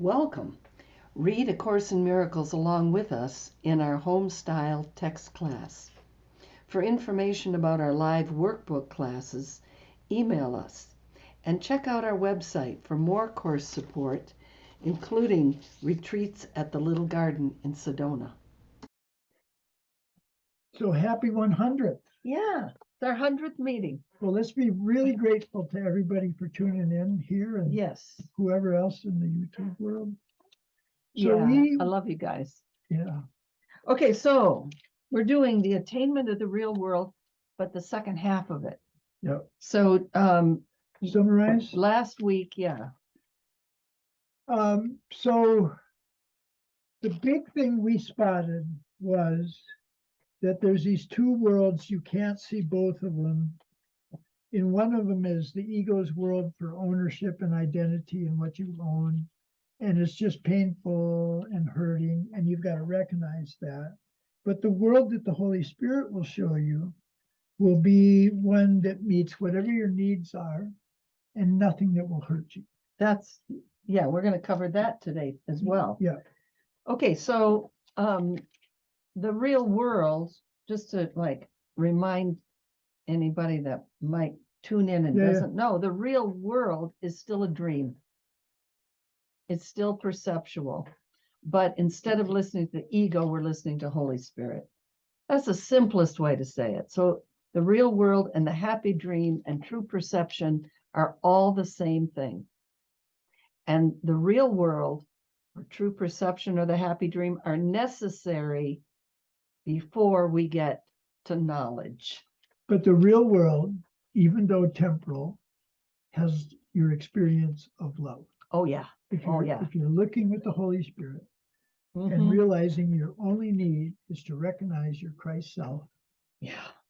Welcome. Read A Course in Miracles along with us in our home-style text class. For information about our live workbook classes, email us and check out our website for more course support, including retreats at the Little Garden in Sedona. So happy 100th. Yeah, it's our 100th meeting. Well, let's be really grateful to everybody for tuning in here and Yes. whoever else in the YouTube world. So I love you guys. Yeah. Okay, so we're doing the attainment of the real world, but the second half of it. Yeah. So Summarize. Last week, yeah. So the big thing we spotted was that there's these two worlds. You can't see both of them. In one of them is the ego's world for ownership and identity and what you own. And it's just painful and hurting, and you've got to recognize that. But the world that the Holy Spirit will show you will be one that meets whatever your needs are and nothing that will hurt you. We're going to cover that today as well. Yeah. Okay, so the real world, just to remind anybody that might tune in and doesn't know, the real world is still a dream. It's still perceptual, but instead of listening to the ego, we're listening to Holy Spirit. That's the simplest way to say it. So the real world and the happy dream and true perception are all the same thing. And the real world or true perception or the happy dream are necessary before we get to knowledge. But the real world, even though temporal, has your experience of love. Oh, yeah. If you're looking with the Holy Spirit and realizing your only need is to recognize your Christ self,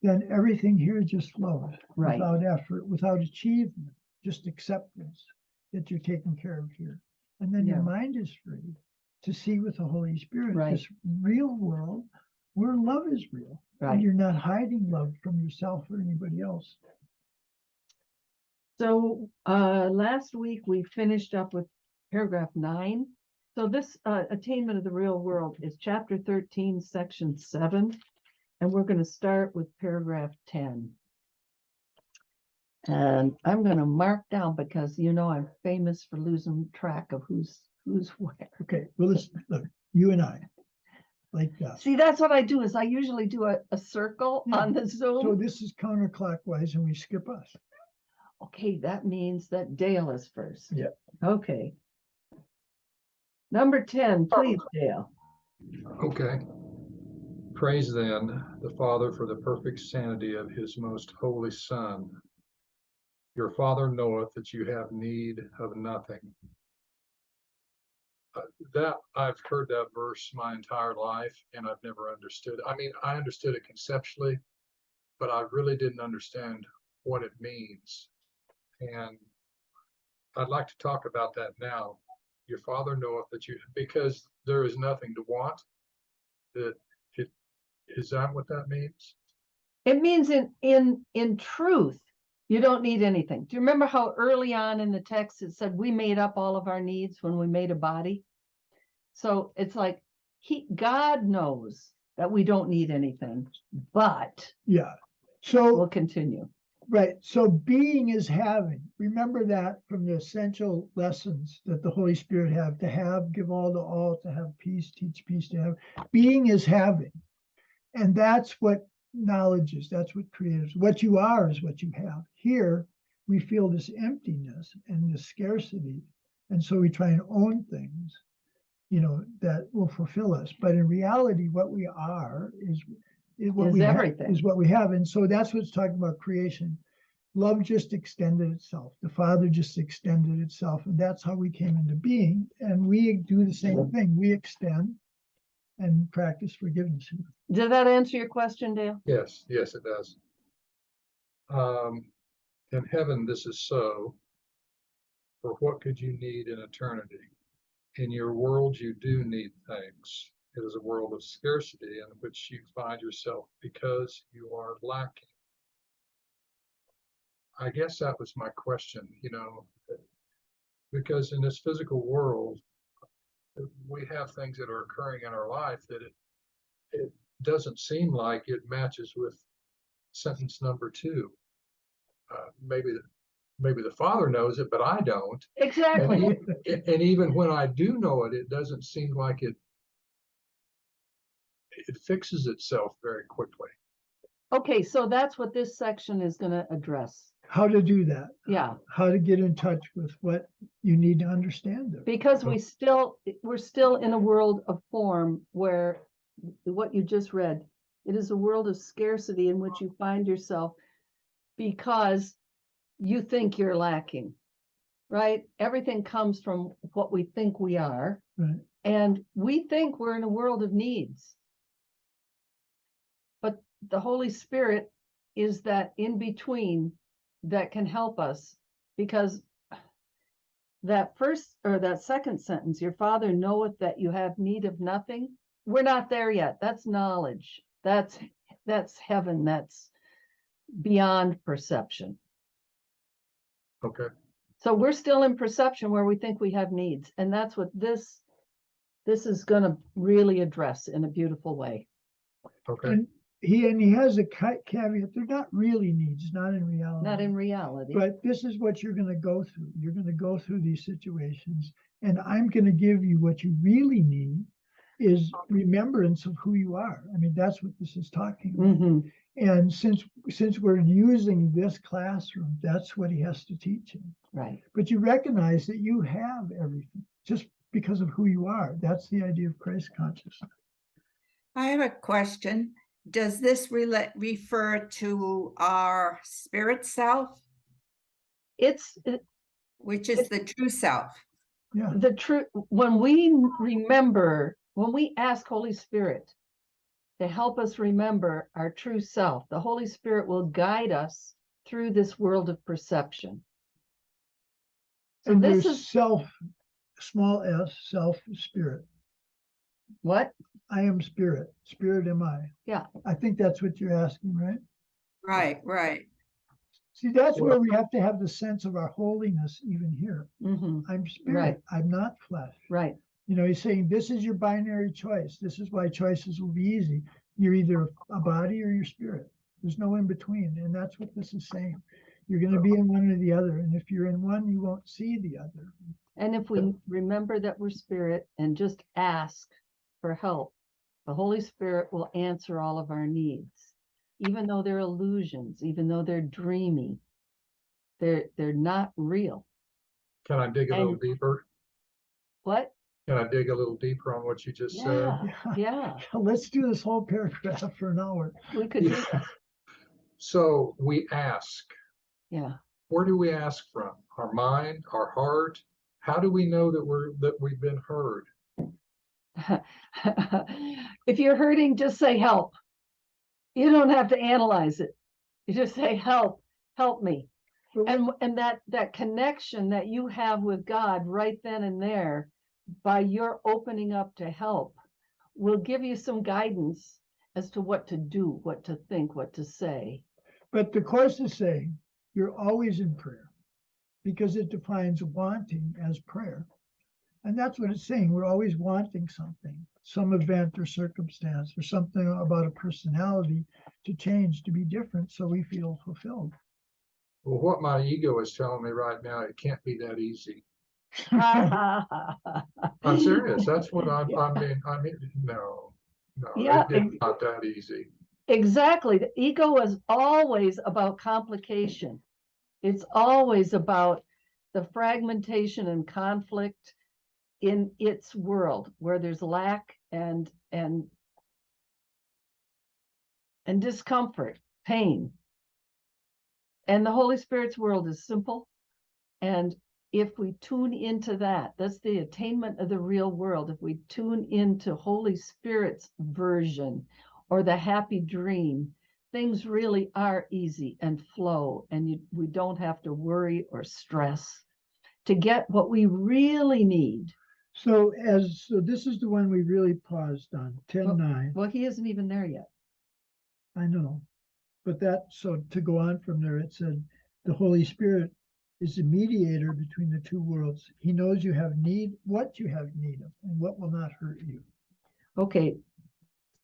then everything here just flows without effort, without achievement, just acceptance that you're taken care of here. And then your mind is free to see with the Holy Spirit this real world where love is real. And you're not hiding love from yourself or anybody else. So last week we finished up with paragraph 9. So this attainment of the real world is chapter 13, section 7. And we're going to start with paragraph 10. And I'm going to mark down because, I'm famous for losing track of who's where. Okay, well, let's look, you and I, like that. See, that's what I do is I usually do a circle on the Zoom. So this is counterclockwise and we skip us. Okay, that means that Dale is first. Yeah. Okay. Number 10, please, Dale. Okay. Praise then the Father for the perfect sanity of his most holy Son. Your Father knoweth that you have need of nothing. That I've heard that verse my entire life and I've never understood. I mean, I understood it conceptually, but I really didn't understand what it means. And I'd like to talk about that now. Your Father knoweth that because there is nothing to want. Is that what that means? It means in truth, you don't need anything. Do you remember how early on in the text it said we made up all of our needs when we made a body? So it's like God knows that we don't need anything, but so we'll continue. Right. So being is having. Remember that from the essential lessons that the Holy Spirit have, give all to all, to have peace, teach peace, to have. Being is having. And that's what knowledge is. That's what creates. What you are is what you have. Here, we feel this emptiness and this scarcity. And so we try and own things, that will fulfill us. But in reality, what we are is what we have. And so that's what's talking about creation. Love just extended itself. The Father just extended itself. And that's how we came into being. And we do the same thing. We extend and practice forgiveness. Did that answer your question, Dale? Yes, it does. In heaven, this is so. For what could you need in eternity? In your world, you do need things. It is a world of scarcity in which you find yourself because you are lacking. I guess that was my question, because in this physical world, we have things that are occurring in our life that it doesn't seem like it matches with sentence number 2. Maybe the Father knows it, but I don't. Exactly. And even when I do know it, it doesn't seem like it fixes itself very quickly. Okay, so that's what this section is going to address. How to do that, Yeah, how to get in touch with what you need to understand it. because we're still in a world of form where what you just read, it is a world of scarcity in which you find yourself because you think you're lacking, right? Everything comes from what we think we are. Right. And we think we're in a world of needs. But the Holy Spirit is that in between that can help us, because that first or that second sentence, your Father knoweth that you have need of nothing. We're not there yet. That's knowledge. That's heaven. That's beyond perception. Okay. So we're still in perception where we think we have needs. And that's what this is going to really address in a beautiful way. Okay. And he has a caveat. They're not really needs, not in reality. Not in reality. But this is what you're going to go through. You're going to go through these situations, and I'm going to give you what you really need is remembrance of who you are. I mean, that's what this is talking about. Mm-hmm. And since we're using this classroom, that's what he has to teach him. Right. But you recognize that you have everything just because of who you are. That's the idea of Christ consciousness. I have a question. Does this refer to our spirit self, which is the true self? Yeah. The truth. When we remember, when we ask Holy Spirit to help us remember our true self, the Holy Spirit will guide us through this world of perception. So And this there's is self, small s, self, spirit. what? I am spirit. Spirit am I. Yeah. I think that's what you're asking, right? Right, right. See, that's where we have to have the sense of our holiness even here. Mm-hmm. I'm spirit. Right. I'm not flesh. Right. You know, he's saying this is your binary choice. This is why choices will be easy. You're either a body or your spirit. There's no in between. And that's what this is saying. You're going to be in one or the other. And if you're in one, you won't see the other. And if we remember that we're spirit and just ask for help, the Holy Spirit will answer all of our needs, even though they're illusions, even though they're dreamy. They're not real. Can I dig a little deeper? What? Can I dig a little deeper on what you just said? Yeah. Let's do this whole paragraph for an hour. We could do that. So we ask. Yeah. Where do we ask from? Our mind, our heart? How do we know that we've been heard? If you're hurting, just say help. You don't have to analyze it. You just say help me. And that connection that you have with God right then and there, by your opening up to help, will give you some guidance as to what to do, what to think, what to say. But the Course is saying you're always in prayer because it defines wanting as prayer. And that's what it's saying. We're always wanting something, some event or circumstance or something about a personality to change, to be different, so we feel fulfilled. Well, what my ego is telling me right now, it can't be that easy. I'm serious. That's what I mean, no, Yeah, it's not that easy. Exactly. The ego is always about complication. It's always about the fragmentation and conflict in its world where there's lack and discomfort, pain. And the Holy Spirit's world is simple. And if we tune into that, that's the attainment of the real world. If we tune into Holy Spirit's version or the happy dream, things really are easy and flow, and we don't have to worry or stress to get what we really need. So this is the one we really paused on, 10:9. Well, he isn't even there yet. I know, but so to go on from there, it said the Holy Spirit is the mediator between the two worlds. He knows you have need, what you have need of, and what will not hurt you. Okay,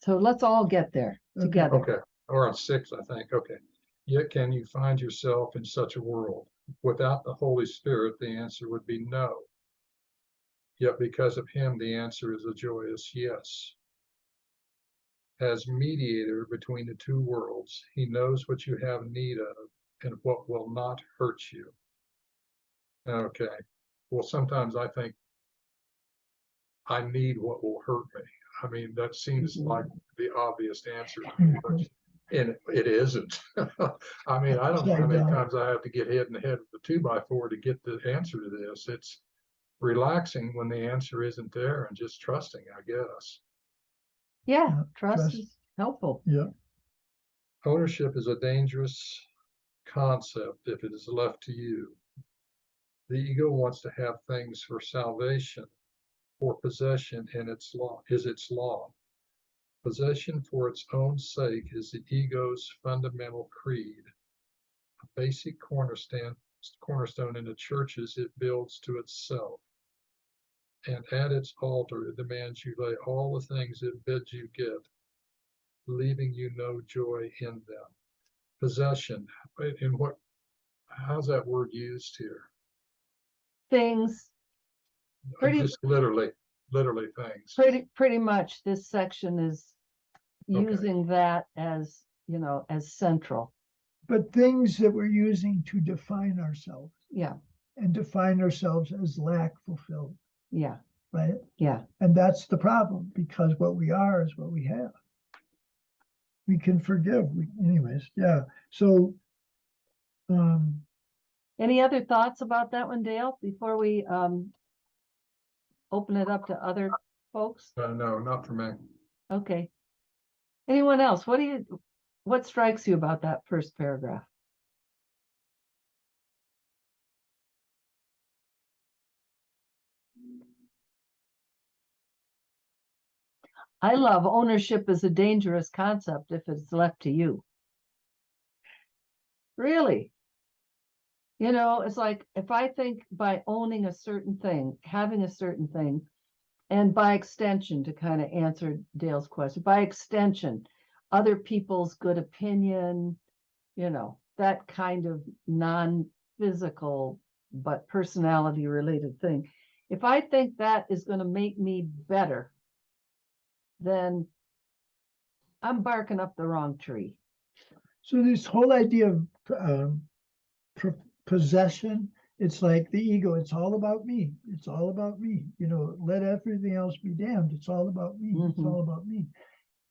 so let's all get there Okay. together. Okay, or on 6, I think, okay. Yet can you find yourself in such a world? Without the Holy Spirit, the answer would be no. Yet because of him, the answer is a joyous yes. As mediator between the two worlds, he knows what you have need of and what will not hurt you. Okay, well, sometimes I think I need what will hurt me. I mean, that seems like the obvious answer to the question. And it isn't. I mean, I don't know how many times I have to get hit in the head with a 2x4 to get the answer to this. It's relaxing when the answer isn't there and just trusting, I guess. Yeah, trust trust. is helpful. Yeah. Ownership is a dangerous concept if it is left to you. The ego wants to have things for salvation, for possession in its law is its law. Possession for its own sake is the ego's fundamental creed. A basic cornerstone in the churches it builds to itself. And at its altar it demands you lay all the things it bids you get, leaving you no joy in them. Possession, in what, how's that word used here? Things, Pretty- Just literally things. pretty much this section is Okay. using that as, as central. But things that we're using to define ourselves Yeah, and define ourselves as lack fulfilled, yeah, right? yeah. And that's the problem, because what we are is what we have. We can forgive. Anyways, yeah. So, Any other thoughts about that one, Dale, before we open it up to other folks? No, not for me. Okay. Anyone else? What strikes you about that first paragraph? I love ownership is a dangerous concept if it's left to you. Really? It's like if I think by owning a certain thing, having a certain thing, and by extension, to kind of answer Dale's question, by extension, other people's good opinion, that kind of non-physical but personality related thing. If I think that is going to make me better, then I'm barking up the wrong tree. so this whole idea of possession, it's like the ego. It's all about me. It's all about me. Let everything else be damned. It's all about me. It's all about me.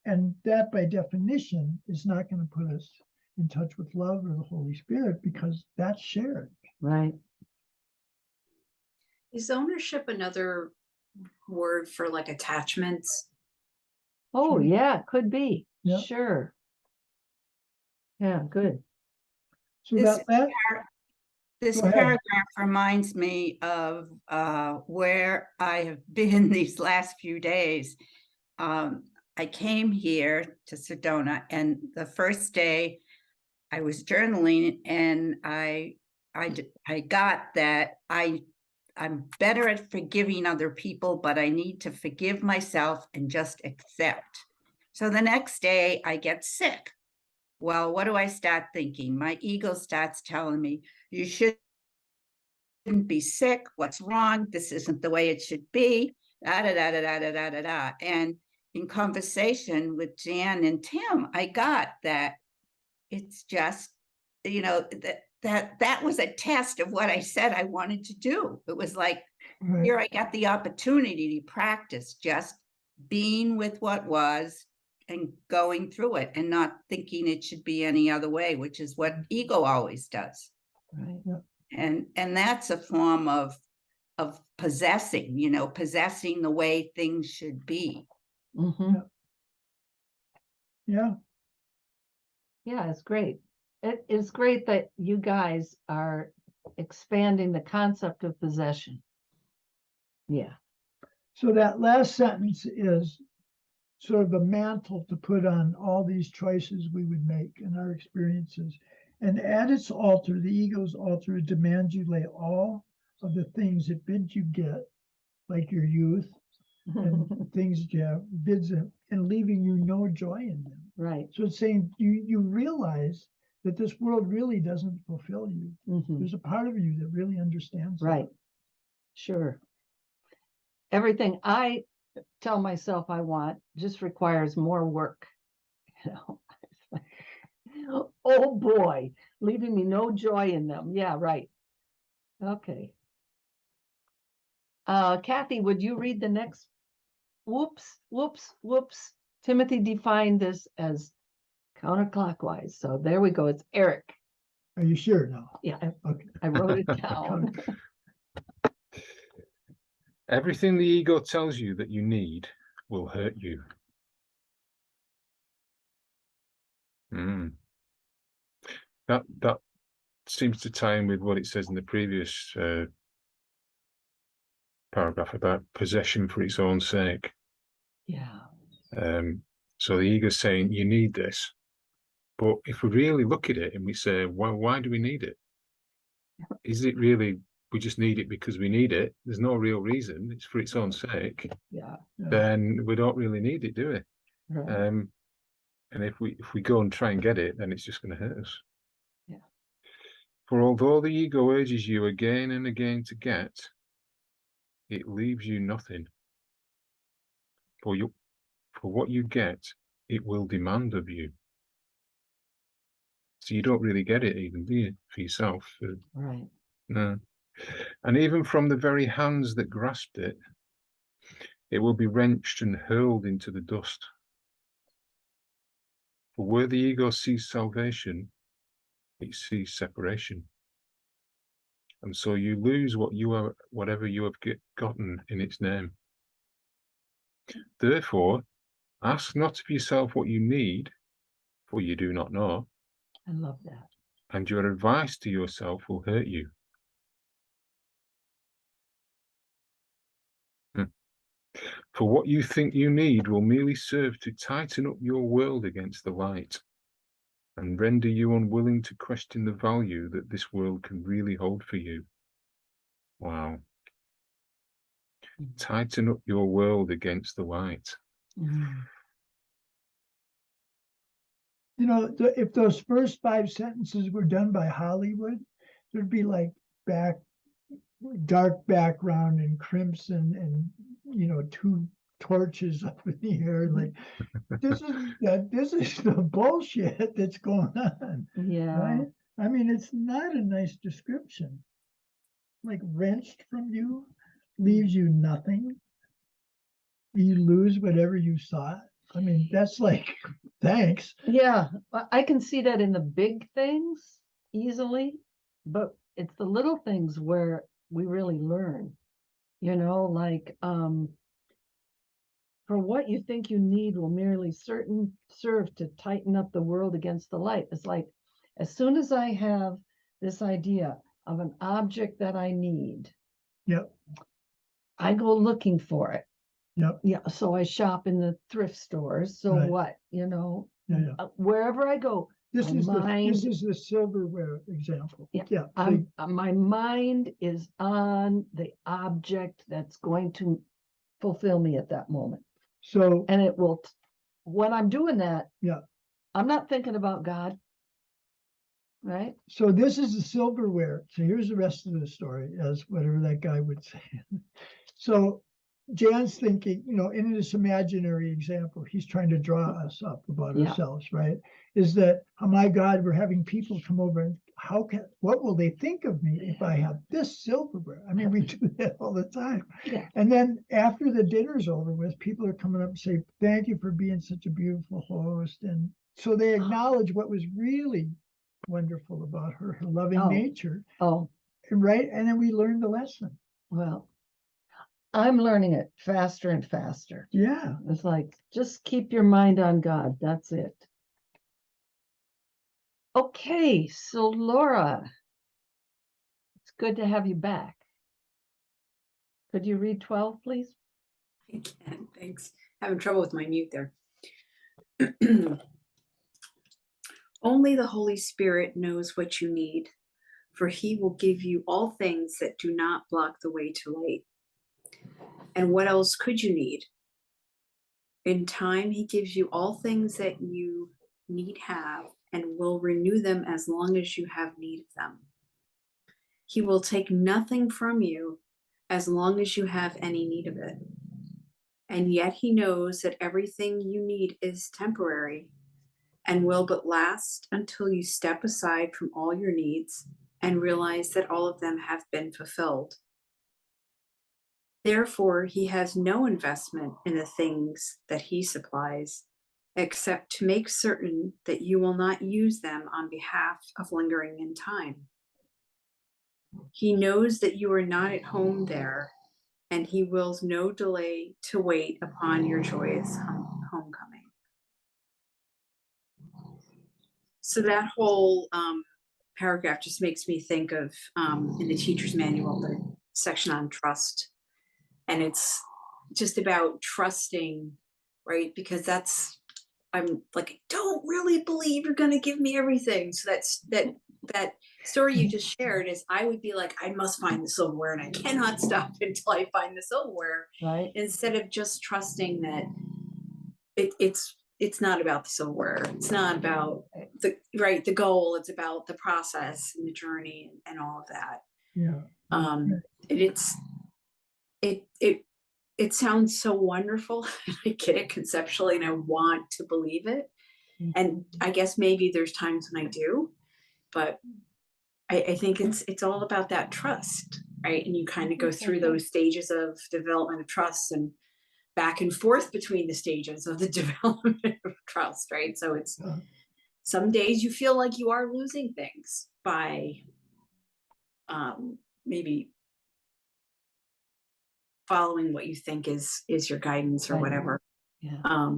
And that, by definition, is not going to put us in touch with love or the Holy Spirit, because that's shared. Right. Is ownership another word for like attachments? Oh, Sure. yeah, could be. Yeah. Sure. Yeah, good. So This This Go ahead. paragraph reminds me of where I have been these last few days. I came here to Sedona, and the first day I was journaling, and I got that I'm better at forgiving other people, but I need to forgive myself and just accept. So the next day I get sick. Well, what do I start thinking? My ego starts telling me, you shouldn't be sick. What's wrong? This isn't the way it should be. Da, da, da, da, da, da, da, da, da. And in conversation with Jan and Tim, I got that it's just, that was a test of what I said I wanted to do. It was like, right. here I got the opportunity to practice just being with what was and going through it and not thinking it should be any other way, which is what ego always does. Right. And that's a form of possessing, possessing the way things should be. Mm-hmm. Yeah. Yeah, it's great. It is great that you guys are expanding the concept of possession. Yeah. So that last sentence is sort of a mantle to put on all these choices we would make in our experiences. And at its altar, the ego's altar, it demands you lay all of the things it bids you get, like your youth and things that you have, bids them, and leaving you no joy in them. Right. So it's saying you realize that this world really doesn't fulfill you. Mhm. There's a part of you that really understands that. Right. Sure. Everything I tell myself I want just requires more work. You know, It's like, oh boy, leaving me no joy in them. Yeah, right. Okay. Kathy, would you read the next? Whoops, whoops, whoops. Timothy defined this as counterclockwise. So there we go. It's Eric. Are you sure now? Yeah, Okay. I wrote it down. Everything the ego tells you that you need will hurt you. That seems to tie in with what it says in the previous paragraph about possession for its own sake. Yeah. So the ego's saying you need this, but if we really look at it and we say, well, why do we need it? Is it really we just need it because we need it? There's no real reason. It's for its own sake. Yeah. Then we don't really need it, do we? Right. And if we go and try and get it, then it's just going to hurt us. Yeah. For although the ego urges you again and again to get, it leaves you nothing. For what you get, it will demand of you. So you don't really get it even, do you, for yourself? Right. No. And even from the very hands that grasped it, it will be wrenched and hurled into the dust. For where the ego sees salvation, it sees separation. And so you lose whatever you have gotten in its name. Therefore, ask not of yourself what you need, for you do not know, I love that. and your advice to yourself will hurt you. For what you think you need will merely serve to tighten up your world against the light and render you unwilling to question the value that this world can really hold for you. Wow. Tighten up your world against the light. Mm. You know, if those first 5 sentences were done by Hollywood, there'd be like dark background and crimson and, you know, 2 torches up in the air. Like, this is the bullshit that's going on, Yeah. right? I mean, it's not a nice description. Like, wrenched from you, leaves you nothing. You lose whatever you sought. I mean, that's like, thanks. Yeah. I can see that in the big things easily, but it's the little things where we really learn, you know, like, for what you think you need will merely serve to tighten up the world against the light. It's like, as soon as I have this idea of an object that I need, Yep. I go looking for it. Yep. Yeah. So I shop in the thrift stores. So Right. what, you know, Yeah. wherever I go, This my is mind, the silverware example. Yeah. Yeah. So my mind is on the object that's going to fulfill me at that moment. So And it will, when I'm doing that, yeah. I'm not thinking about God, right? So this is the silverware. So here's the rest of the story, as whatever that guy would say. So Jan's thinking, you know, in this imaginary example, he's trying to draw us up about Yeah. ourselves, right? Is that, oh my God, we're having people come over and what will they think of me if I have this silverware? I mean, we do that all the time. Yeah. And then after the dinner's over with, people are coming up and say, thank you for being such a beautiful host. And so they acknowledge what was really wonderful about her loving Oh. nature, Oh, right? And then we learn the lesson. well, I'm learning it faster and faster. Yeah. It's like, just keep your mind on God. That's it. Okay, so Laura, it's good to have you back. Could you read 12, please? I can, thanks. Having trouble with my mute there. Only the Holy Spirit knows what you need, for he will give you all things that do not block the way to light. And what else could you need? In time, he gives you all things that you need have and will renew them as long as you have need of them. He will take nothing from you as long as you have any need of it. And yet he knows that everything you need is temporary and will but last until you step aside from all your needs and realize that all of them have been fulfilled. Therefore, he has no investment in the things that he supplies, except to make certain that you will not use them on behalf of lingering in time. He knows that you are not at home there, and he wills no delay to wait upon your joyous homecoming. So that whole paragraph just makes me think of in the teacher's manual, the section on trust. And it's just about trusting, right? Because that's, I'm like, I don't really believe you're going to give me everything. So that story you just shared is, I would be like, I must find the silverware and I cannot stop until I find the silverware. Right. Instead of just trusting that it's not about the silverware. It's not about the goal. It's about the process and the journey and all of that. Yeah. It sounds so wonderful. I get it conceptually and I want to believe it. And I guess maybe there's times when I do, but I think it's all about that trust, right? And you kind of go through those stages of development of trust and back and forth between the stages of the development of trust, right? So it's some days you feel like you are losing things by maybe following what you think is your guidance or whatever. Yeah.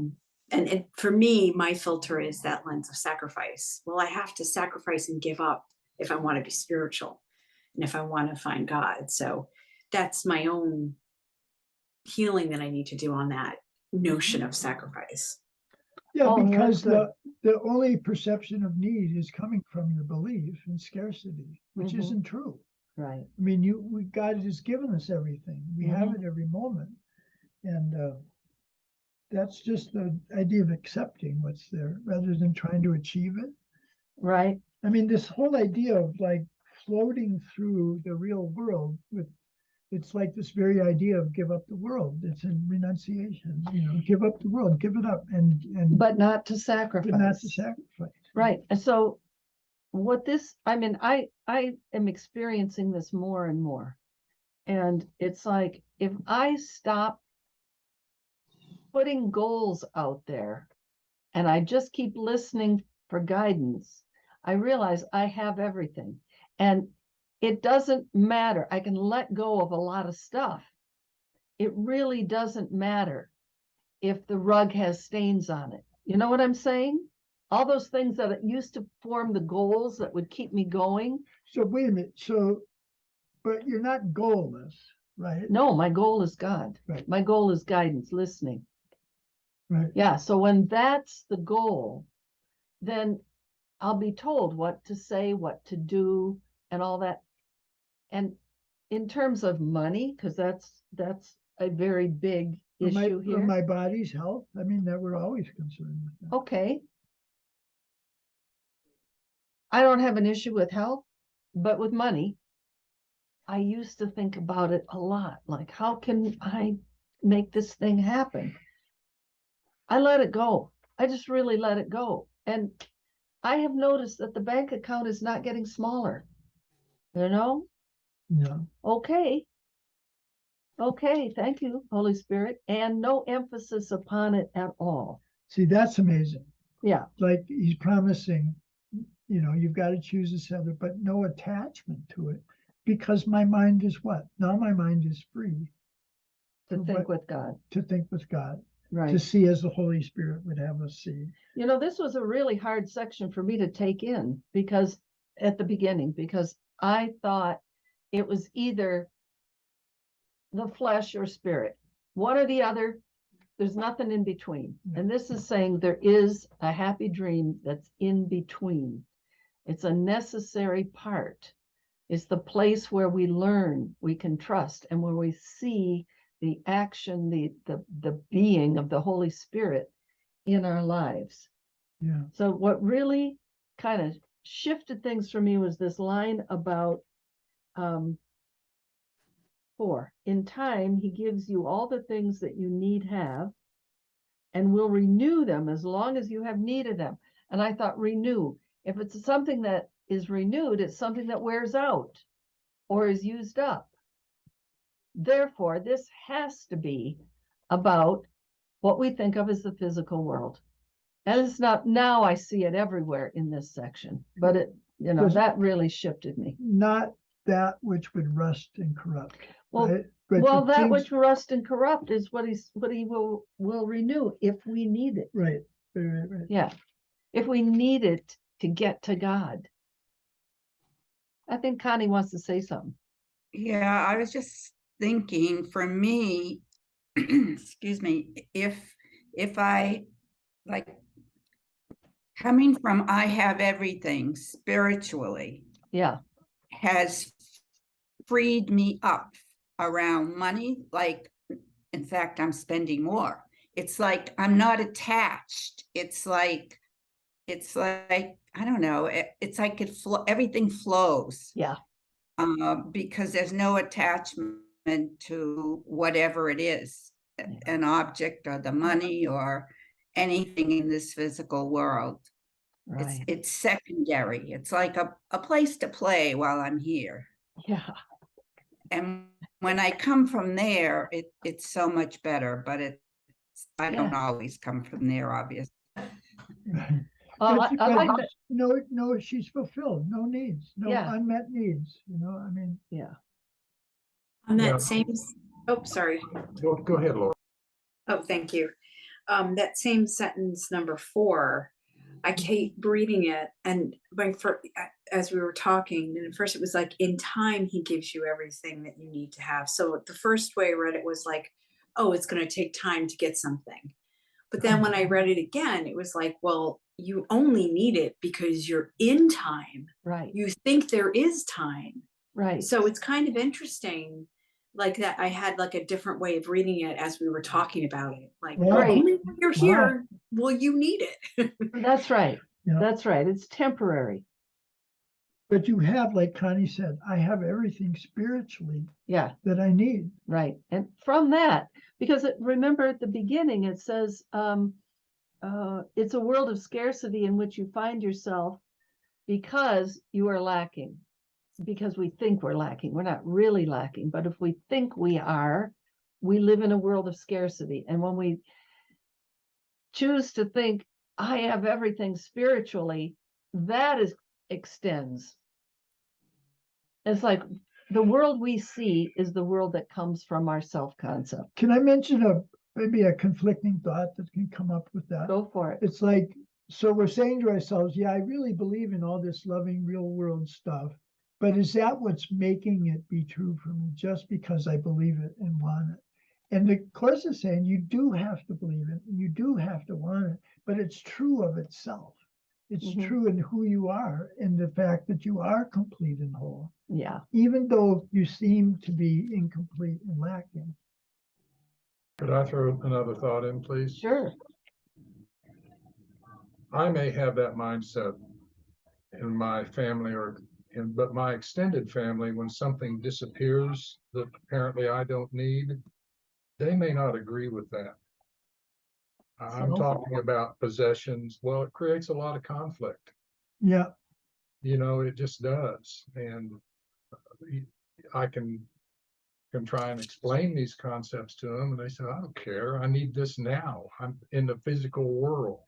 And for me, my filter is that lens of sacrifice. Well, I have to sacrifice and give up if I want to be spiritual and if I want to find God. So that's my own healing that I need to do on that notion of sacrifice. Yeah, Oh, because that's the only perception of need is coming from your belief in scarcity, which Mhm. isn't true. Right. I mean, God has given us everything. We have it every moment. And that's just the idea of accepting what's there rather than trying to achieve it. Right. I mean, this whole idea of like floating through the real world it's like this very idea of give up the world. It's a renunciation, give up the world, give it up But not to sacrifice. but not to sacrifice. Right. And so I am experiencing this more and more. And it's like, if I stop putting goals out there and I just keep listening for guidance, I realize I have everything. And it doesn't matter. I can let go of a lot of stuff. It really doesn't matter if the rug has stains on it. You know what I'm saying? All those things that used to form the goals that would keep me going. So wait a minute. But you're not goalless, right? No, my goal is God. Right. My goal is guidance, listening. Right. Yeah. So when that's the goal, then I'll be told what to say, what to do, and all that. And in terms of money, because that's a very big issue here. My body's health. I mean, that we're always concerned with that. Okay. I don't have an issue with health, but with money, I used to think about it a lot. Like, how can I make this thing happen? I let it go. I just really let it go. And I have noticed that the bank account is not getting smaller. Yeah. Okay. Okay. Thank you, Holy Spirit. And no emphasis upon it at all. See, that's amazing. Yeah. Like he's promising, you've got to choose this other, but no attachment to it. Because my mind is what? Now my mind is free. To think with God. To think with God. Right. To see as the Holy Spirit would have us see. This was a really hard section for me to take in at the beginning, because I thought it was either the flesh or spirit, one or the other. There's nothing in between. Yeah. And this is saying there is a happy dream that's in between. It's a necessary part. It's the place where we learn, we can trust, and where we see the action, the being of the Holy Spirit in our lives. Yeah. So what really kind of shifted things for me was this line about 4. In time, he gives you all the things that you need have, and will renew them as long as you have need of them. And I thought, renew. If it's something that is renewed, it's something that wears out or is used up. Therefore, this has to be about what we think of as the physical world. And it's not, now I see it everywhere in this section, but it, Does- that really shifted me. Not that which would rust and corrupt. Well, right? But well, the that things- which rust and corrupt is what he will renew if we need it. Right, right. Yeah. If we need it to get to God. I think Connie wants to say something. Yeah, I was just thinking, for me, excuse me, if I, like, coming from I have everything spiritually Yeah. has freed me up around money. Like, in fact, I'm spending more. It's like I'm not attached. It's like I don't know. It's like everything flows. Yeah. Because there's no attachment to whatever it is, an object or the money or anything in this physical world. Right. It's secondary. It's like a place to play while I'm here. Yeah. And when I come from there, it's so much better, but I don't Yeah. always come from there, obviously. I like that. No, she's fulfilled, no needs, no Yeah. unmet needs, I mean, Yeah. On that Yeah. same, oh, sorry. Go ahead, Laura. Oh, thank you. That same sentence, number 4, I keep reading it, and as we were talking, and at first it was like, in time, he gives you everything that you need to have. So the first way I read it was like, oh, it's going to take time to get something. But then when I read it again, it was like, well, you only need it because you're in time. Right. You think there is time. Right. So it's kind of interesting, like that. I had like a different way of reading it as we were talking about it. Like, Yeah. well, only when you're Wow. here will you need it. That's right. Yeah. That's right. It's temporary. but you have, like Connie said, I have everything spiritually Yeah. that I need. Right. And from that, because remember at the beginning, it says, it's a world of scarcity in which you find yourself because you are lacking, because we think we're lacking. We're not really lacking, but if we think we are, we live in a world of scarcity. And when we choose to think, I have everything spiritually, that extends. It's like the world we see is the world that comes from our self-concept. Can I mention maybe a conflicting thought that can come up with that? Go for it. It's like, so we're saying to ourselves, yeah, I really believe in all this loving real world stuff, but is that what's making it be true for me just because I believe it and want it? And the Course is saying you do have to believe it, and you do have to want it, but it's true of itself. It's Mhm. true in who you are and the fact that you are complete and whole, Yeah. even though you seem to be incomplete and lacking. Could I throw another thought in, please? Sure. I may have that mindset in my family but my extended family, when something disappears that apparently I don't need, they may not agree with that. I'm So? talking about possessions. Well, it creates a lot of conflict. Yeah, It just does. And I can try and explain these concepts to them, and they say, I don't care. I need this now. I'm in the physical world.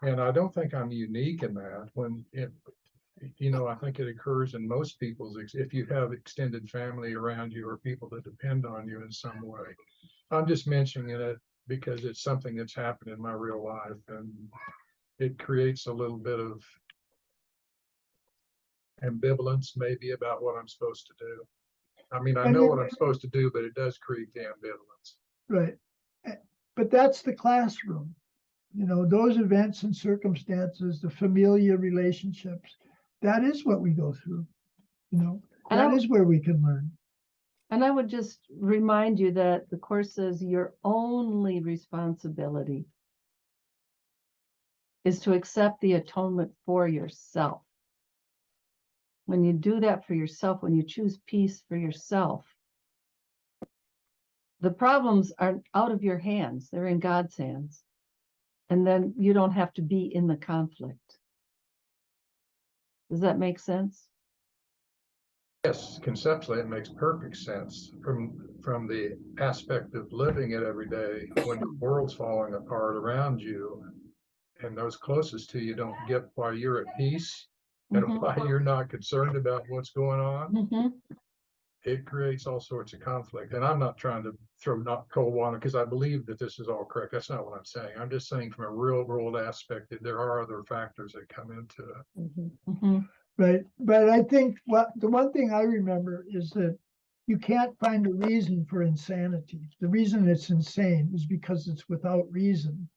And I don't think I'm unique in that. I think it occurs in most if you have extended family around you or people that depend on you in some way. I'm just mentioning it because it's something that's happened in my real life, and it creates a little bit of ambivalence maybe about what I'm supposed to do. I mean, I And know then- what I'm supposed to do, but it does create the ambivalence. right. But that's the classroom. You know, those events and circumstances, the familiar relationships, that is what we go through. You know, And that I- is where we can learn. And I would just remind you that the Course says your only responsibility is to accept the atonement for yourself. When you do that for yourself, when you choose peace for yourself, the problems are out of your hands. They're in God's hands. And then you don't have to be in the conflict. Does that make sense? Yes, conceptually, it makes perfect sense from the aspect of living it every day when the world's falling apart around you and those closest to you don't get why you're at peace and Mhm. why you're not concerned about what's going on. Mhm. It creates all sorts of conflict. And I'm not trying to throw not cold water because I believe that this is all correct. That's not what I'm saying. I'm just saying from a real world aspect that there are other factors that come into it. Mhm. Right. But I think the one thing I remember is that you can't find a reason for insanity. The reason it's insane is because it's without reason.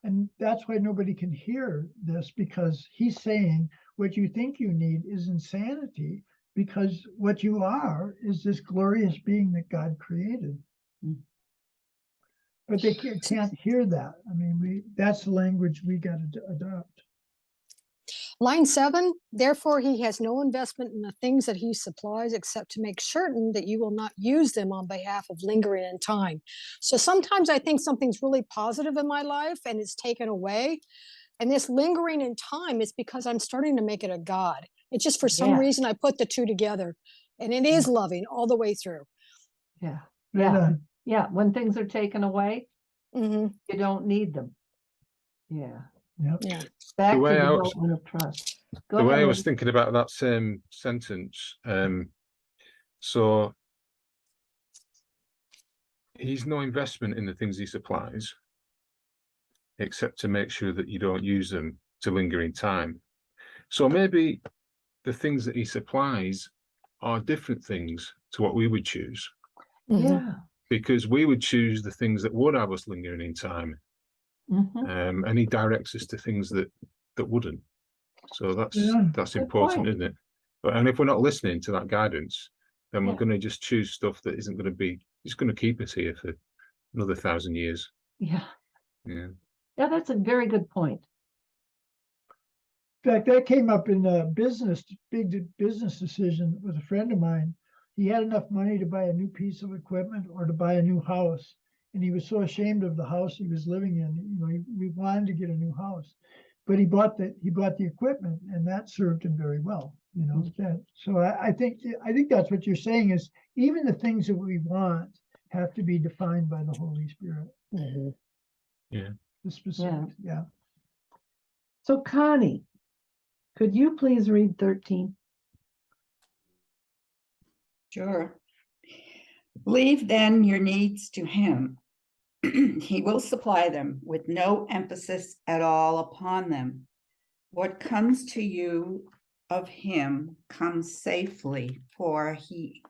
And that's why nobody can hear this, because he's saying what you think you need is insanity, because what you are is this glorious being that God created. Mm. But they can't hear that. I mean, that's the language we got to adopt. Line 7, therefore he has no investment in the things that he supplies except to make certain that you will not use them on behalf of lingering in time. So sometimes I think something's really positive in my life and it's taken away. And this lingering in time is because I'm starting to make it a God. It's just for some Yeah. reason I put the two together, and it is loving all the way through. Yeah. Right Yeah. on. Yeah. When things are taken away, Mhm. you don't need them. Yeah. Yep. Yeah. Back to way I was- development of trust. Go The way ahead. I was Lee. thinking about that same sentence, so he's no investment in the things he supplies, except to make sure that you don't use them to linger in time. So maybe the things that he supplies are different things to what we would choose, Mhm. Yeah. because we would choose the things that would have us lingering in time, Mhm. and he directs us to things that wouldn't. So that's Yeah. that's Good important, point. isn't it? And if we're not listening to that guidance, then we're Yeah. going to just choose stuff that isn't going to be. It's going to keep us here for another 1,000 years. Yeah. Yeah. Yeah, that's a very good point. In fact, that came up in a big business decision with a friend of mine. He had enough money to buy a new piece of equipment or to buy a new house. And he was so ashamed of the house he was living in. You know, we wanted to get a new house, but he bought the equipment, and that served him very well. You know, so I think that's what you're saying is even the things that we want have to be defined by the Holy Spirit. Mhm. Yeah. The specifics. Yeah. So Connie, could you please read 13? Sure. Leave then your needs to him. He will supply them with no emphasis at all upon them. What comes to you of him comes safely, for he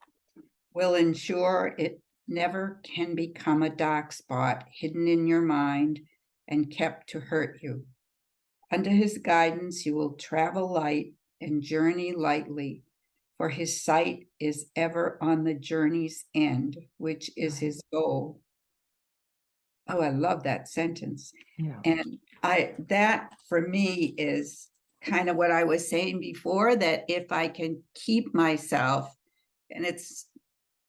will ensure it never can become a dark spot hidden in your mind and kept to hurt you. Under his guidance, you will travel light and journey lightly, for his sight is ever on the journey's end, which is his goal. Oh, I love that sentence. Yeah. And that for me is kind of what I was saying before, that if I can keep myself, and it's,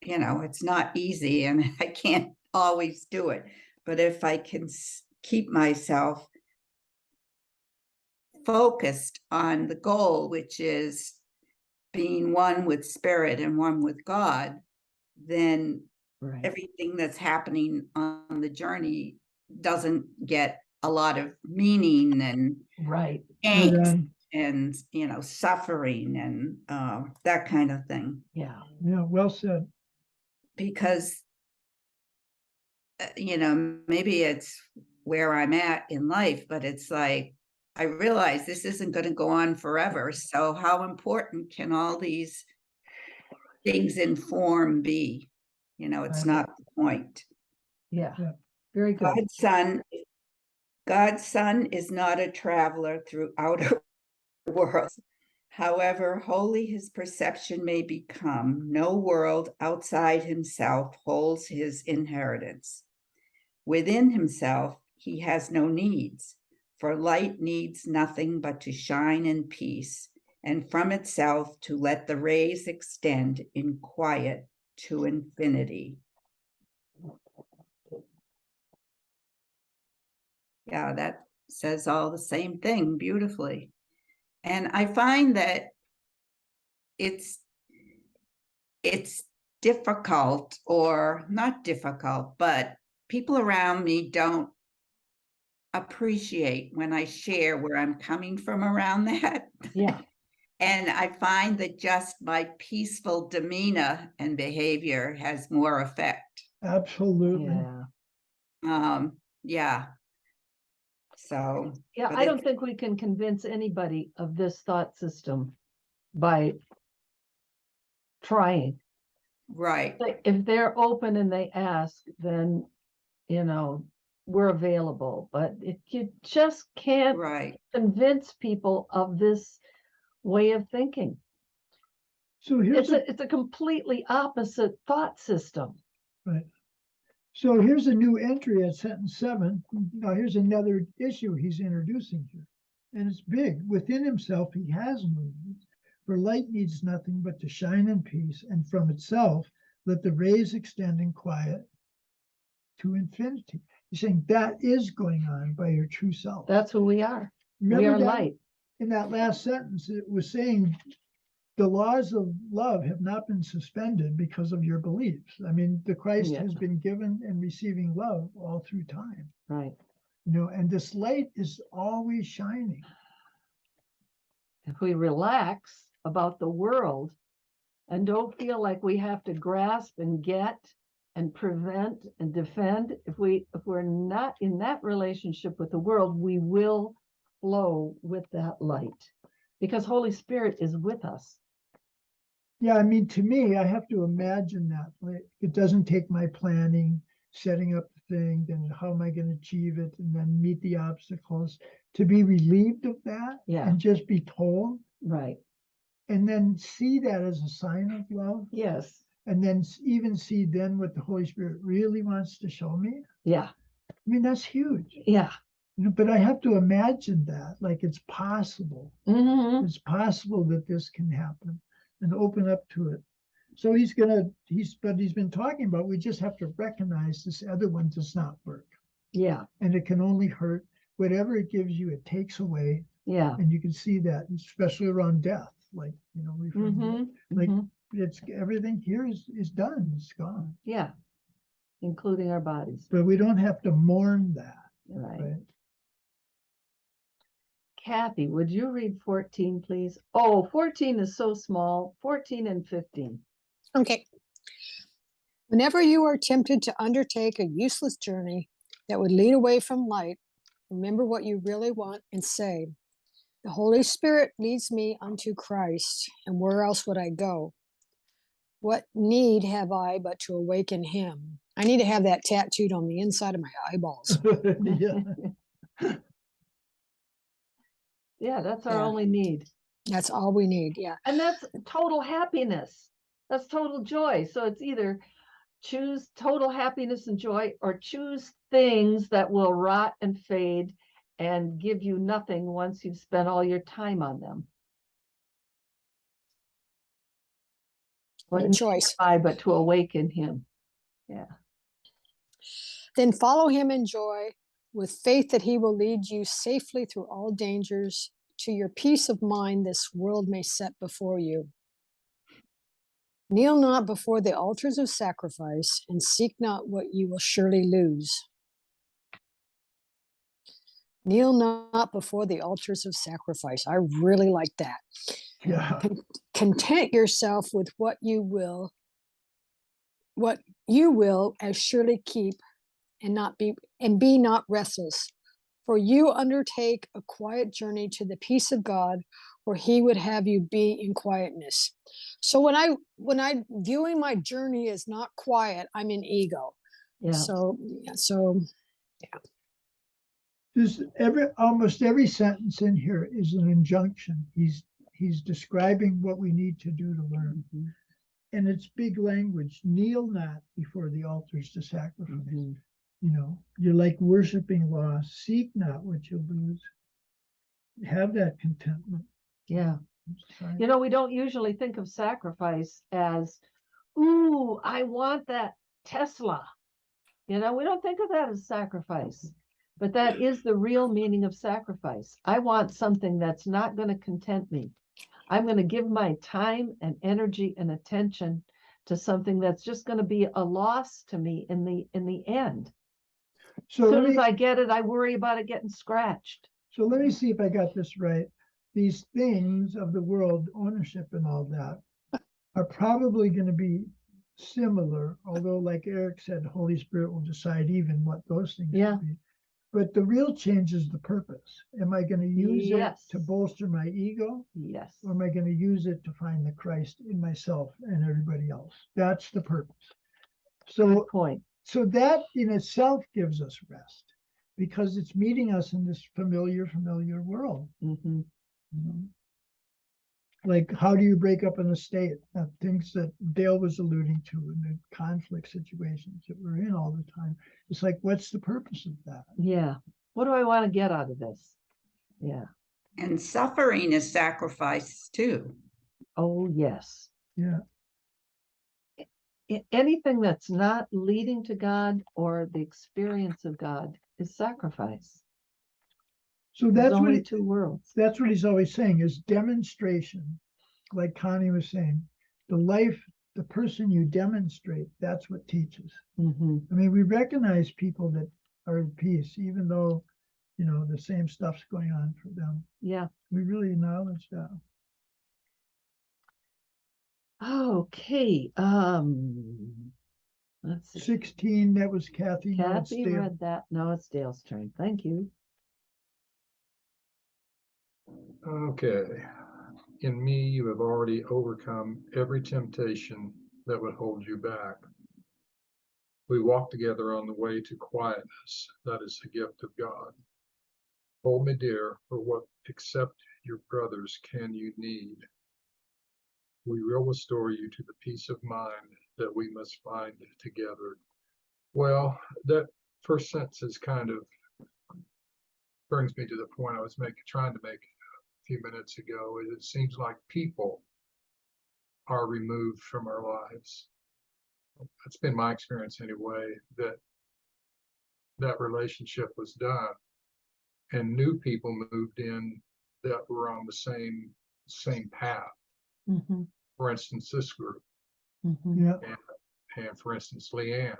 it's not easy and I can't always do it, but if I can keep myself focused on the goal, which is being one with spirit and one with God, then Right. everything that's happening on the journey doesn't get a lot of meaning and Right. angst and suffering and that kind of thing. Yeah. Yeah. Well said. Because maybe it's where I'm at in life, but it's like I realize this isn't going to go on forever. So how important can all these things in form be? It's Right. not the point. Yeah. Yeah. Very good. God's son is not a traveler through outer worlds. However holy his perception may become, no world outside himself holds his inheritance. Within himself, he has no needs, for light needs nothing but to shine in peace, and from itself to let the rays extend in quiet to infinity. Yeah, that says all the same thing beautifully. And I find that it's difficult, or not difficult, but people around me don't appreciate when I share where I'm coming from around that. Yeah. And I find that just my peaceful demeanor and behavior has more effect. Absolutely. Yeah. Yeah. So, Yeah, but I don't it's- think we can convince anybody of this thought system by trying. right, Like, if they're open and they ask, then, we're available. But if you just can't right. convince people of this way of thinking, So here's it's a completely opposite thought system. right. So here's a new entry at sentence 7. Now here's another issue he's introducing here. And it's big. Within himself, he has no needs. For light needs nothing but to shine in peace, and from itself, let the rays extend in quiet to infinity. He's saying that is going on by your true self. That's who we are. We Remember are that light. in that last sentence, it was saying the laws of love have not been suspended because of your beliefs. I mean, the Christ Yeah. has been given and receiving love all through time, Right. and this light is always shining. If we relax about the world and don't feel like we have to grasp and get and prevent and defend, if we're not in that relationship with the world, we will flow with that light, because Holy Spirit is with us. Yeah, I mean, to me, I have to imagine that. Like, it doesn't take my planning, setting up the thing, then how am I going to achieve it, and then meet the obstacles. To be relieved of that Yeah. and just be told, Right. and then see that as a sign of love, Yes. and then even see then what the Holy Spirit really wants to show me. Yeah. I mean, that's huge. Yeah. But I have to imagine that, like it's possible. Mm-hmm. It's possible that this can happen, and open up to it. So he's been talking about, we just have to recognize this other one does not work. Yeah. And it can only hurt. Whatever it gives you, it takes away. Yeah. And you can see that, especially around death. Like, we find Mm-hmm. like Mm-hmm. it's everything here is done, it's gone. Yeah. Including our bodies. But we don't have to mourn that, Right. right? Kathy, would you read 14, please? Oh, 14 is so small. 14 and 15. Okay. Whenever you are tempted to undertake a useless journey that would lead away from light, remember what you really want and say, "The Holy Spirit leads me unto Christ, and where else would I go? What need have I but to awaken him?" I need to have that tattooed on the inside of my eyeballs. Yeah. Yeah, that's our Yeah. only need. That's all we need. Yeah. And that's total happiness. That's total joy. So it's either choose total happiness and joy, or choose things that will rot and fade and give you nothing once you've spent all your time on them. What Good need choice. have I but to awaken him? Yeah. Then follow him in joy, with faith that he will lead you safely through all dangers to your peace of mind this world may set before you. Kneel not before the altars of sacrifice, and seek not what you will surely lose. Kneel not before the altars of sacrifice. I really like that. Yeah. Content yourself with what you will as surely keep, and be not restless. For you undertake a quiet journey to the peace of God, where he would have you be in quietness. So when I viewing my journey as not quiet, I'm in ego. Yeah. So This almost every sentence in here is an injunction. He's describing what we need to do to learn. Mhm, And it's big language. Kneel not before the altars to sacrifice. mhm. You know, you're like worshiping law. Seek not what you lose. Have that contentment. Yeah. Sorry. You know, we don't usually think of sacrifice as, ooh, I want that Tesla. You know, we don't think of that as sacrifice, but that is the real meaning of sacrifice. I want something that's not going to content me. I'm going to give my time and energy and attention to something that's just going to be a loss to me in the end. So As let soon as me, I get it, I worry about it getting scratched. so let me see if I got this right. These things of the world, ownership and all that, are probably going to be similar, although like Eric said, Holy Spirit will decide even what those things Yeah. should be. But the real change is the purpose. Am I going to use Yes. it to bolster my ego? Yes. Or am I going to use it to find the Christ in myself and everybody else? That's the purpose. So, Good point. so that in itself gives us rest because it's meeting us in this familiar world. Mhm. You know? Like, how do you break up an estate? Things that Dale was alluding to in the conflict situations that we're in all the time. It's like, what's the purpose of that? Yeah. What do I want to get out of this? Yeah. And suffering is sacrifice too. Oh, yes. Yeah. Anything that's not leading to God or the experience of God is sacrifice. So There's that's what only two worlds. that's what he's always saying is demonstration. Like Connie was saying, the person you demonstrate, that's what teaches. Mhm. I mean, we recognize people that are at peace, even though, you know, the same stuff's going on for them. Yeah. We really acknowledge that. Okay. Let's see. 16, that was Kathy. No, it's Kathy Dale. read that. No, it's Dale's turn. Thank you. Okay. In me, you have already overcome every temptation that would hold you back. We walk together on the way to quietness. That is the gift of God. Hold me dear, for what except your brothers can you need? We will restore you to the peace of mind that we must find together. Well, that first sentence is kind of brings me to the point I was trying to make a few minutes ago. It seems like people are removed from our lives. That's been my experience anyway, that relationship was done and new people moved in that were on the same path. Mhm. For instance, this group, Mhm. Yeah. and for instance, Leanne.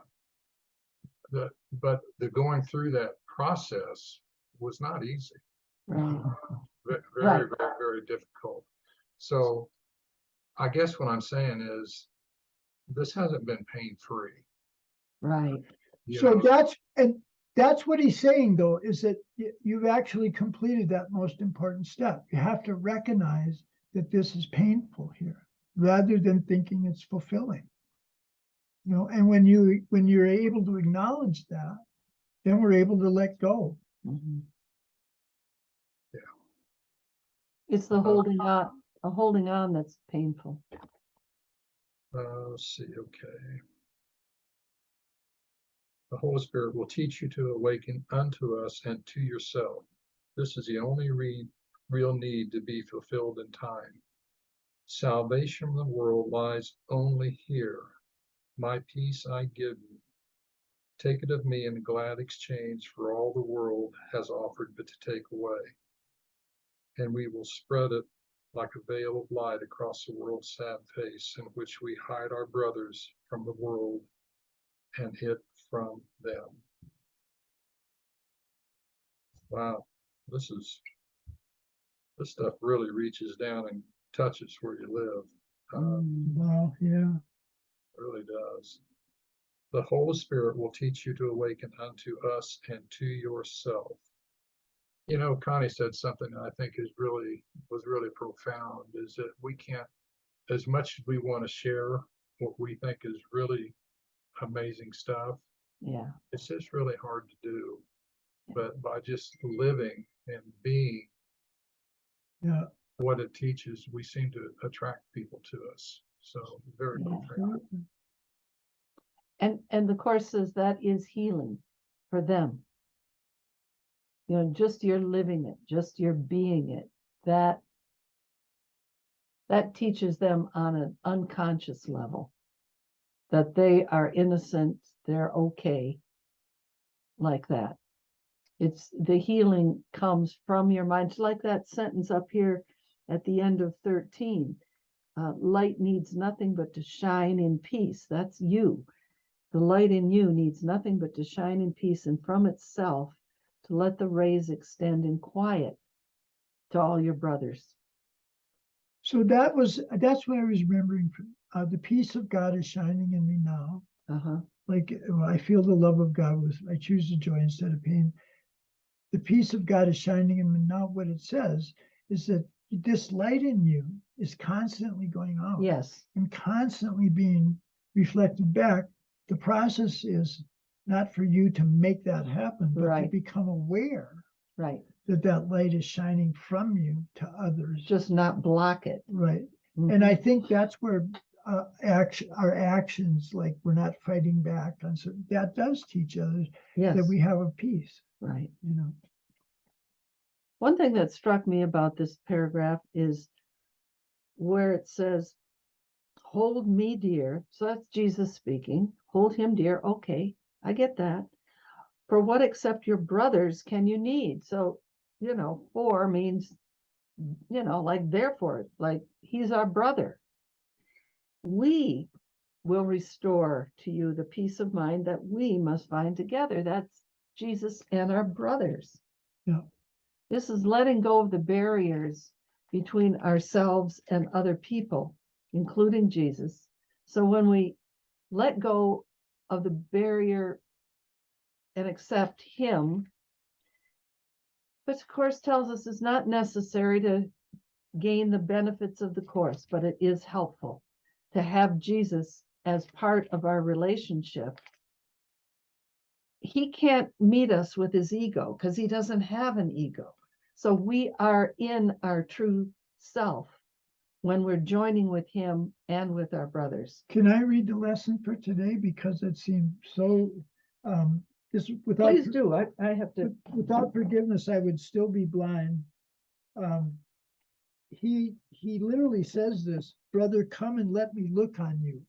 But the going through that process was not easy. Right. Very, Right. very, very difficult. So I guess what I'm saying is this hasn't been pain-free. Right. You So know? that's what he's saying though, is that you've actually completed that most important step. You have to recognize that this is painful here, rather than thinking it's fulfilling. You know, and when you're able to acknowledge that, then we're able to let go. Mhm. Yeah. It's the holding on that's painful. Let's see, okay. The Holy Spirit will teach you to awaken unto us and to yourself. This is the only real need to be fulfilled in time. Salvation from the world lies only here. My peace I give you. Take it of me in glad exchange for all the world has offered but to take away. And we will spread it like a veil of light across the world's sad face, in which we hide our brothers from the world and hid from them. Wow, this stuff really reaches down and touches where you live. Wow, yeah. It really does. The Holy Spirit will teach you to awaken unto us and to yourself. You know, Connie said something that I think was really profound, is that we can't, as much as we want to share what we think is really amazing stuff, Yeah. It's just really hard to do. But by just living and being Yeah. what it teaches, we seem to attract people to us. So very Yeah. profound. And the Course says that is healing for them. You know, just your living it, just your being it, that teaches them on an unconscious level that they are innocent, they're okay, like that. It's the healing comes from your mind. It's like that sentence up here at the end of 13. Light needs nothing but to shine in peace. That's you. The light in you needs nothing but to shine in peace and from itself to let the rays extend in quiet to all your brothers. So that's what I was remembering. The peace of God is shining in me now. Uh-huh. Like I feel the love of God I choose the joy instead of pain. The peace of God is shining in me now. What it says is that this light in you is constantly going out. Yes. And constantly being reflected back. The process is not for you to make that happen, but Right. to become aware Right. that light is shining from you to others. Just not block it. Right. Mhm. And I think that's where our actions, like we're not fighting back on certain, that does teach others Yes. that we have a peace, Right. you know. One thing that struck me about this paragraph is where it says, hold me dear. So that's Jesus speaking. Hold him dear. Okay, I get that. For what except your brothers can you need? So, you know, for means, you know, like therefore, like he's our brother. We will restore to you the peace of mind that we must find together. That's Jesus and our brothers. Yeah. This is letting go of the barriers between ourselves and other people, including Jesus. So when we let go of the barrier and accept him, which of course tells us it's not necessary to gain the benefits of the Course, but it is helpful to have Jesus as part of our relationship. He can't meet us with his ego because he doesn't have an ego. So we are in our true self when we're joining with him and with our brothers. Can I read the lesson for today? Because it seemed so, this without, Please do. I have to. without forgiveness, I would still be blind. He literally says this, brother, come and let me look on you.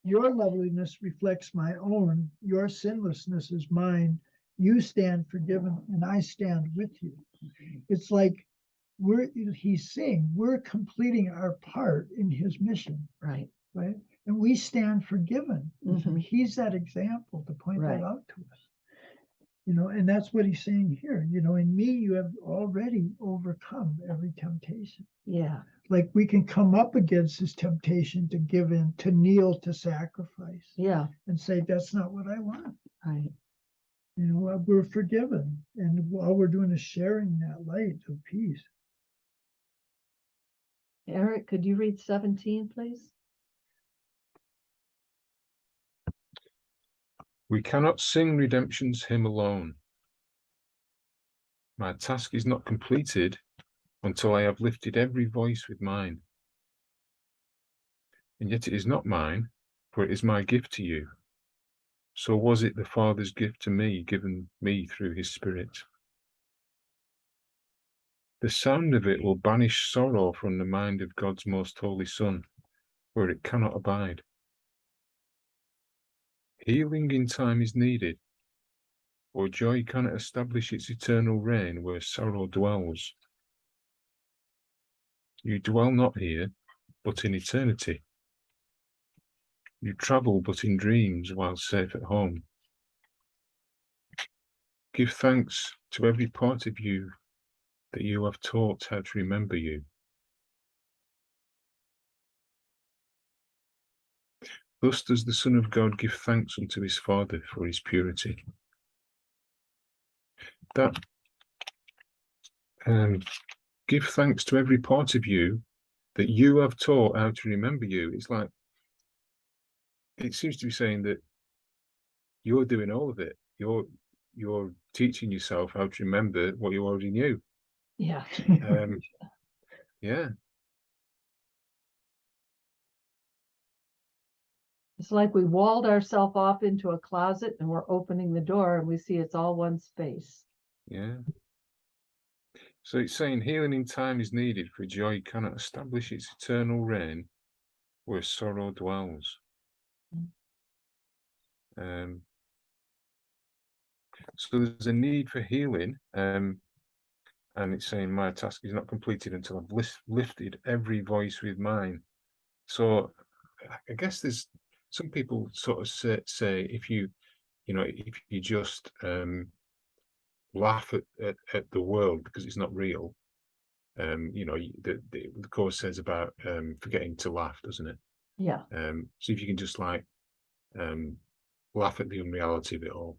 Your loveliness reflects my own. Your sinlessness is mine. You stand forgiven and I stand with you. It's like he's saying we're completing our part in his mission, Right. right? And we stand forgiven. Mhm. He's that example to point Right. that out to us. You know, and that's what he's saying here. You know, in me, you have already overcome every temptation. Yeah. Like we can come up against this temptation to give in, to kneel, to sacrifice, Yeah. and say, that's not what I want. Right. You know, we're forgiven. And all we're doing is sharing that light of peace. Eric, could you read 17, please? We cannot sing redemption's hymn alone. My task is not completed until I have lifted every voice with mine. And yet it is not mine, for it is my gift to you. So was it the Father's gift to me, given me through his Spirit. The sound of it will banish sorrow from the mind of God's most holy Son, where it cannot abide. Healing in time is needed, for joy cannot establish its eternal reign where sorrow dwells. You dwell not here, but in eternity. You travel but in dreams while safe at home. Give thanks to every part of you that you have taught how to remember you. Thus does the Son of God give thanks unto his Father for his purity. That give thanks to every part of you that you have taught how to remember you. It's like, it seems to be saying that you're doing all of it. You're teaching yourself how to remember what you already knew. Yeah. Yeah. It's like we walled ourselves off into a closet and we're opening the door and we see it's all one space. Yeah. So it's saying healing in time is needed, for joy cannot establish its eternal reign where sorrow dwells. So there's a need for healing, and it's saying my task is not completed until I've lifted every voice with mine. So I guess there's some people sort of say if you just laugh at the world because it's not real, the course says about forgetting to laugh, doesn't it? Yeah. So if you can just like laugh at the unreality of it all,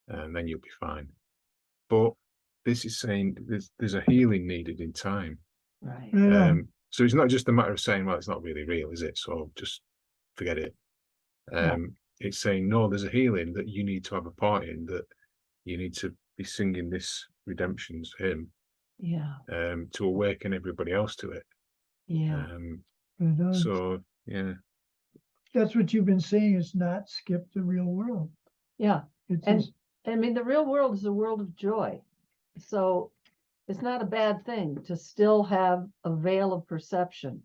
and then you'll be fine. But this is saying there's a healing needed in time. Right. Yeah. So it's not just a matter of saying, well, it's not really real, is it? So just forget it. It's saying, no, there's a healing that you need to have a part in, that you need to be singing this redemption's hymn, Yeah. to awaken everybody else to it. Yeah. So, yeah. That's what you've been saying, is not skip the real world. Yeah. It's And just, I mean, the real world is a world of joy. So it's not a bad thing to still have a veil of perception,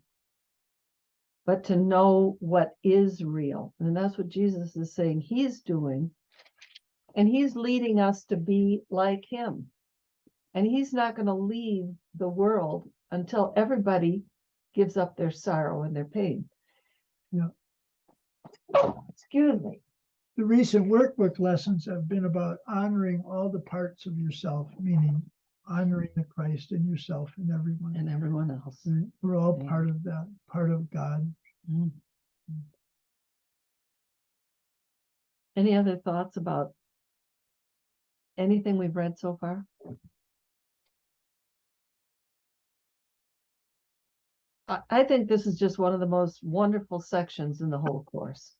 but to know what is real. And that's what Jesus is saying he's doing. And he's leading us to be like him. And he's not going to leave the world until everybody gives up their sorrow and their pain. Yeah. Excuse me. the recent workbook lessons have been about honoring all the parts of yourself, meaning honoring the Christ in yourself and everyone. And everyone else. Right? We're all Yeah. part of that, part of God. Mm. Any other thoughts about anything we've read so far? I think this is just one of the most wonderful sections in the whole course.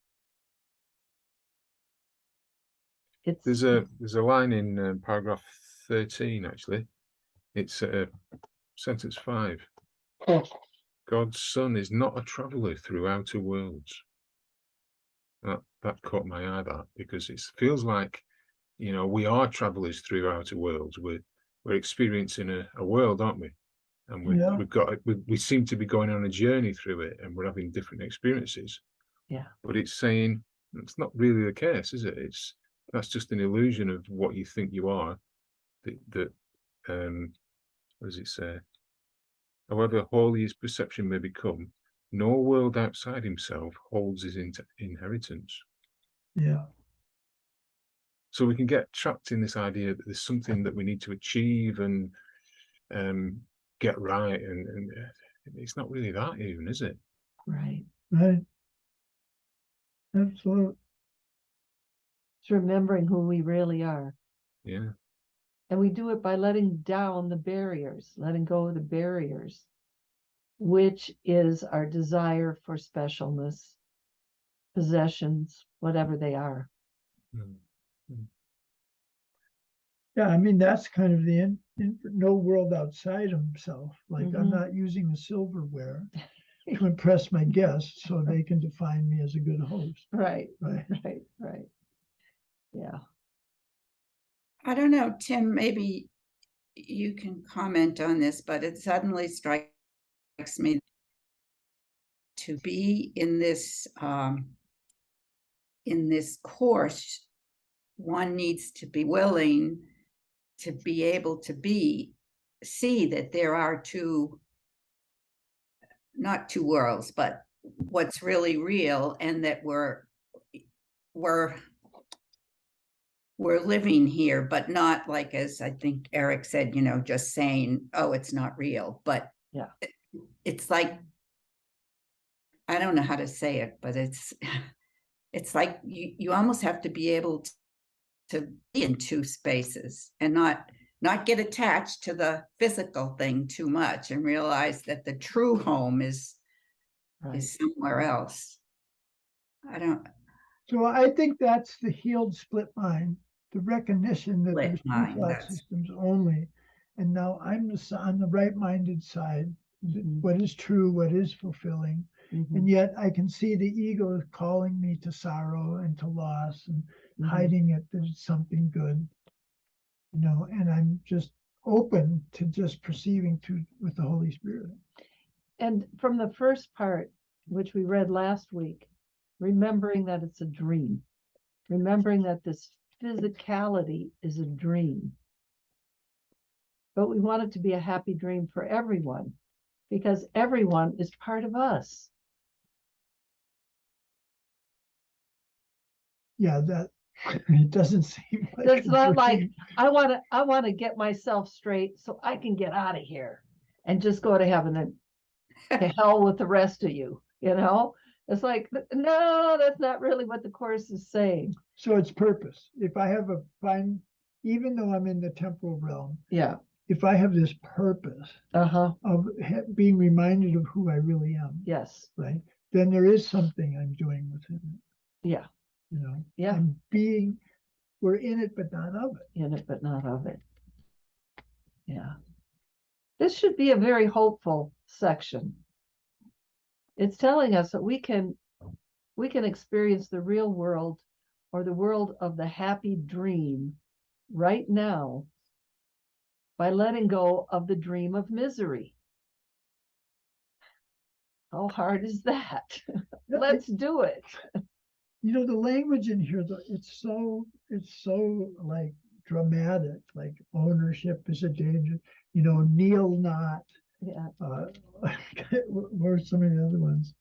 It's There's a line in paragraph 13, actually. It's sentence 5. God's Son is not a traveller through outer worlds. That caught my eye, that, because it feels like, we are travellers through outer worlds. We're experiencing a world, aren't we? And we seem to be going on a journey through it, and we're having different experiences. Yeah. But it's saying it's not really the case, is it? That's just an illusion of what you think you are. That what does it say? However holy his perception may become, no world outside himself holds his inheritance. Yeah. So we can get trapped in this idea that there's something that we need to achieve and get right, and it's not really that even, is it? right. Right. Absolutely. It's remembering who we really are. Yeah. And we do it by letting down the barriers, letting go of the barriers, which is our desire for specialness, possessions, whatever they are. Yeah, I mean, that's kind of the no world outside himself. Like, I'm Mhm. not using the silverware to impress my guests so they can define me as a good host. Right, Right. right. Yeah. I don't know, Tim, maybe you can comment on this, but it suddenly strikes me to be in this course, one needs to be willing to be able to see that there are not two worlds, but what's really real, and that we're living here, but not like, as I think Eric said, just saying, oh, it's not real. But yeah, it's like, I don't know how to say it, but it's like you almost have to be able to be in two spaces and not get attached to the physical thing too much, and realize that the true home is right. somewhere else. I don't So I think that's the healed split mind, the recognition that Split there's two mind, thought that's- systems only. And now I'm on the right-minded side, Mhm, what is true, what is fulfilling. mhm, And yet I can see the ego is calling me to sorrow and to loss and mhm. hiding it that it's something good. And I'm just open to just perceiving through with the Holy Spirit. And from the first part, which we read last week, remembering that it's a dream, remembering that this physicality is a dream. But we want it to be a happy dream for everyone, because everyone is part of us. Yeah, that it doesn't seem like It's a not like dream. I want to get myself straight so I can get out of here and just go to heaven and to hell with the rest of you. It's like, no, that's not really what the Course is saying. So it's purpose. If I have even though I'm in the temporal realm, Yeah. if I have this purpose Uh-huh. of being reminded of who I really am, Yes. right, then there is something I'm doing within it. Yeah. Yeah. We're in it, but not of it. In it, but not of it. Yeah. This should be a very hopeful section. It's telling us that we can experience the real world, or the world of the happy dream right now, by letting go of the dream of misery. How hard is that? Let's do it. The language in here, it's so like dramatic, like ownership is a danger, kneel not. Yeah. What are some of the other ones?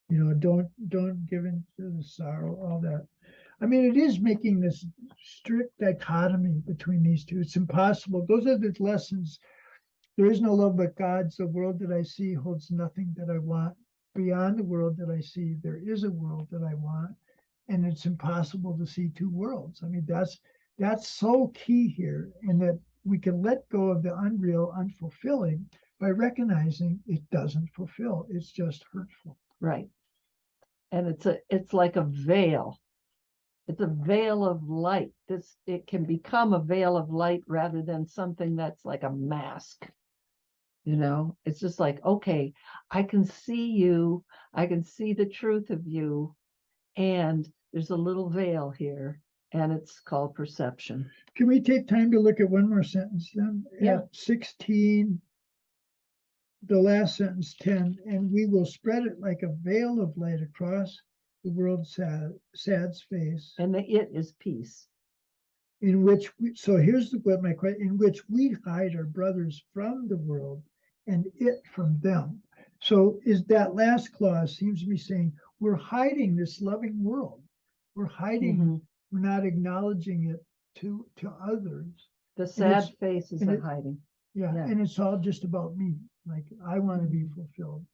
Don't give in to the sorrow, all that. I mean, it is making this strict dichotomy between these two. It's impossible. Those are the lessons. There is no love but God's. The world that I see holds nothing that I want. Beyond the world that I see, there is a world that I want. And it's impossible to see two worlds. I mean, that's so key here, and that we can let go of the unreal, unfulfilling by recognizing it doesn't fulfill. It's just hurtful. Right. And it's like a veil. It's a veil of light. It can become a veil of light rather than something that's like a mask. It's just like, okay, I can see you, I can see the truth of you, and there's a little veil here, and it's called perception. Can we take time to look at one more sentence then? Yeah. At 16, the last sentence, 10, and we will spread it like a veil of light across the world's sad's face. And the it is peace. In which so here's what my question, in which we hide our brothers from the world and it from them. So is that last clause seems to be saying we're hiding this loving world. We're hiding, Mhm. we're not acknowledging it to others. The sad it's- face is and a it- hiding. Yeah, Yeah. and it's all just about me. Like I want to be fulfilled.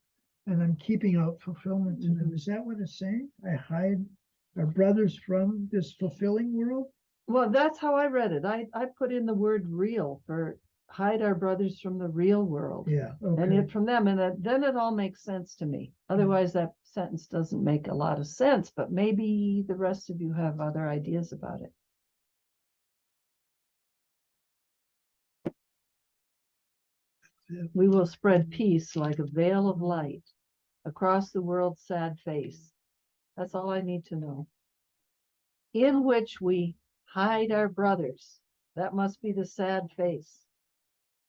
And I'm keeping out fulfillment to them. Mhm. Is that what it's saying? I hide our brothers from this fulfilling world? Well, that's how I read it. I put in the word real for hide our brothers from the real world. Yeah, And okay. it from them. And then it all makes sense to me. Otherwise, that sentence doesn't make a lot of sense, but maybe the rest of you have other ideas about it. We will spread peace like a veil of light across the world's sad face. That's all I need to know. In which we hide our brothers. That must be the sad face.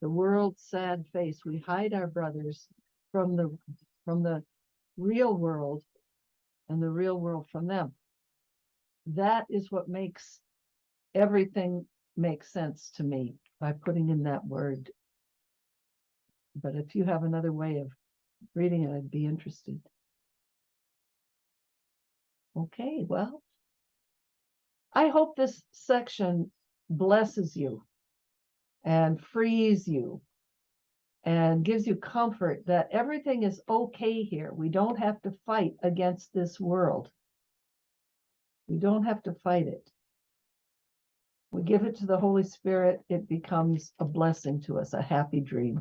The world's sad face. We hide our brothers from the real world, and the real world from them. That is what makes everything make sense to me, by putting in that word. But if you have another way of reading it, I'd be interested. Okay, well, I hope this section blesses you and frees you and gives you comfort that everything is okay here. We don't have to fight against this world. We don't have to fight it. We give it to the Holy Spirit, it becomes a blessing to us, a happy dream.